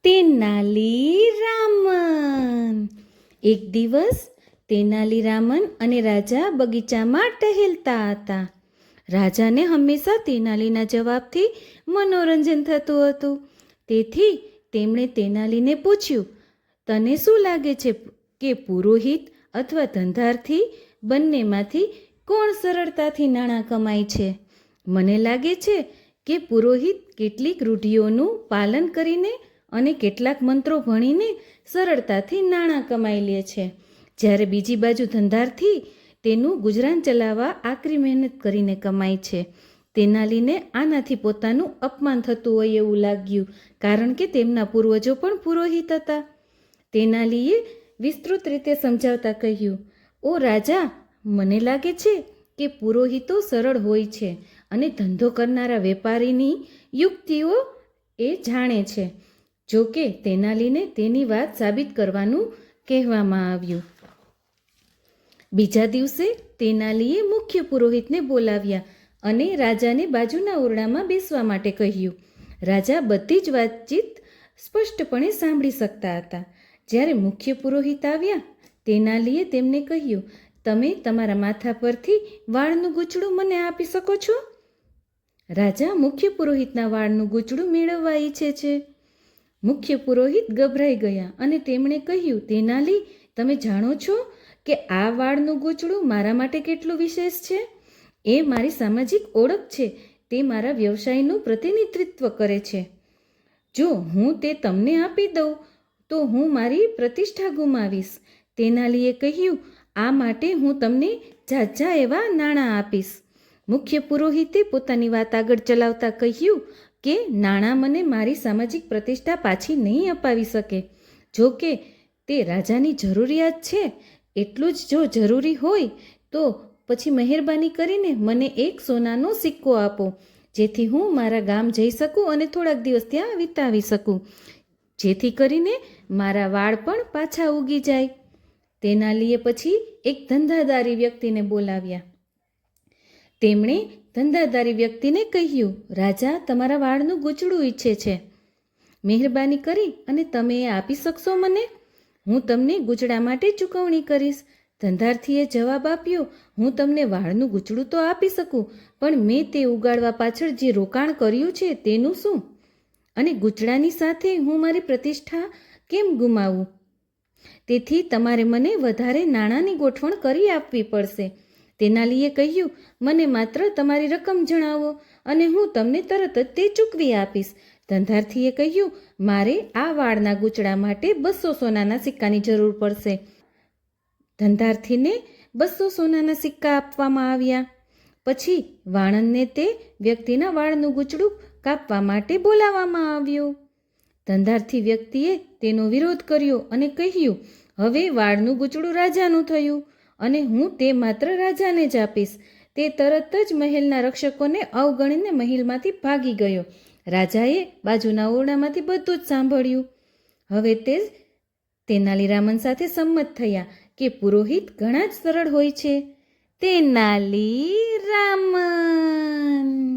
તેનાલીરામન. એક દિવસ તેનાલીરામન અને રાજા બગીચામાં ટહેલતા હતા. રાજાને હંમેશા તેનાલીના જવાબથી મનોરંજન થતું હતું. તેથી તેમણે તેનાલીને પૂછ્યું, તને શું લાગે છે કે પુરોહિત અથવા ધંધારથી બંનેમાંથી કોણ સરળતાથી નાણાં કમાય છે? મને લાગે છે કે પુરોહિત કેટલીક રૂઢિઓનું પાલન કરીને અને કેટલાક મંત્રો ભણીને સરળતાથી નાણાં કમાઈ લે છે, જ્યારે બીજી બાજુ ધંધારથી તેનું ગુજરાન ચલાવવા આકરી મહેનત કરીને કમાય છે. તેનાલીને આનાથી પોતાનું અપમાન થતું હોય એવું લાગ્યું, કારણ કે તેમના પૂર્વજો પણ પુરોહિત હતા. તેનાલીએ વિસ્તૃત રીતે સમજાવતા કહ્યું, ઓ રાજા, મને લાગે છે કે પુરોહિતો સરળ હોય છે અને ધંધો કરનારા વેપારીની યુક્તિઓ એ જાણે છે. જો કે તેનાલીને તેની વાત સાબિત કરવાનું કહેવામાં આવ્યું. બીજા દિવસે તેનાલીએ મુખ્ય પુરોહિતને બોલાવ્યા અને રાજાને બાજુના ઓરડામાં બેસવા માટે કહ્યું. રાજા બધી જ વાતચીત સ્પષ્ટપણે સાંભળી શકતા હતા. જ્યારે મુખ્ય પુરોહિત આવ્યા, તેનાલીએ તેમને કહ્યું, તમે તમારા માથા પરથી વાળનું ગૂંચળું મને આપી શકો છો? રાજા મુખ્ય પુરોહિતના વાળનું ગૂંચળું મેળવવા ઈચ્છે છે. મુખ્ય પુરોહિત ગભરાઈ ગયા અને તેમણે કહ્યું, તેનાલી, તમે જાણો છો કે આ વાળનું ગૂંચળું મારા માટે કેટલું વિશેષ છે? એ મારી સામાજિક ઓળખ છે. તે મારા વ્યવસાયનું પ્રતિનિધિત્વ કરે છે. જો હું તે તમને આપી દઉં તો હું મારી પ્રતિષ્ઠા ગુમાવીશ. તેનાલીએ કહ્યું, આ માટે હું તમને ઝાઝા એવા નાણાં આપીશ. મુખ્ય પુરોહિતે પોતાની વાત આગળ ચલાવતા કહ્યું કે નાણાં મને મારી સામાજિક પ્રતિષ્ઠા પાછી નહીં અપાવી શકે. જો કે તે રાજાની જરૂરિયાત છે, એટલું જ જો જરૂરી હોય તો પછી મહેરબાની કરીને મને એક સોનાનો સિક્કો આપો, જેથી હું મારા ગામ જઈ શકું અને થોડાક દિવસ ત્યાં વિતાવી શકું, જેથી કરીને મારા વાળ પણ પાછા ઉગી જાય. તેનાલીએ પછી એક ધંધાદારી વ્યક્તિને બોલાવ્યા. તેમણે ધંધાદારી વ્યક્તિને કહ્યું, રાજા તમારા વાળનું ગૂંચળું ઈચ્છે છે. મહેરબાની કરી અને તમે એ આપી શકશો મને? હું તમને ગૂંચળા માટે ચૂકવણી કરીશ. ધંધાર્થીએ જવાબ આપ્યો, હું તમને વાળનું ગૂંચળું તો આપી શકું, પણ મેં તે ઉગાડવા પાછળ જે રોકાણ કર્યું છે તેનું શું? અને ગૂંચળાની સાથે હું મારી પ્રતિષ્ઠા કેમ ગુમાવું? તેથી તમારે મને વધારે નાણાંની ગોઠવણ કરી આપવી પડશે. તેનાલીએ કહ્યું, મને માત્ર તમારી રકમ જણાવો અને હું તમને તરત જ તે ચૂકવી આપીશ. ધંધાર્થીએ કહ્યું, મારે આ વાળના ગૂંચળા માટે 200 સોનાના સિક્કાની જરૂર પડશે. ધંધાર્થીને 200 સોનાના સિક્કા આપવામાં આવ્યા. પછી વાણંદને તે વ્યક્તિના વાળનું ગૂંચળું કાપવા માટે બોલાવવામાં આવ્યું. ધંધાર્થી વ્યક્તિએ તેનો વિરોધ કર્યો અને કહ્યું, હવે વાળનું ગૂંચળું રાજાનું થયું અને હું તે માત્ર રાજાને જ આપીશ. તે તરત જ મહેલના રક્ષકોને અવગણીને મહેલમાંથી ભાગી ગયો. રાજાએ બાજુના ઓરડામાંથી બધું જ સાંભળ્યું. હવે તે તેનાલીરામન સાથે સંમત થયા કે પુરોહિત ઘણા જ સરળ હોય છે. તેનાલીરામન.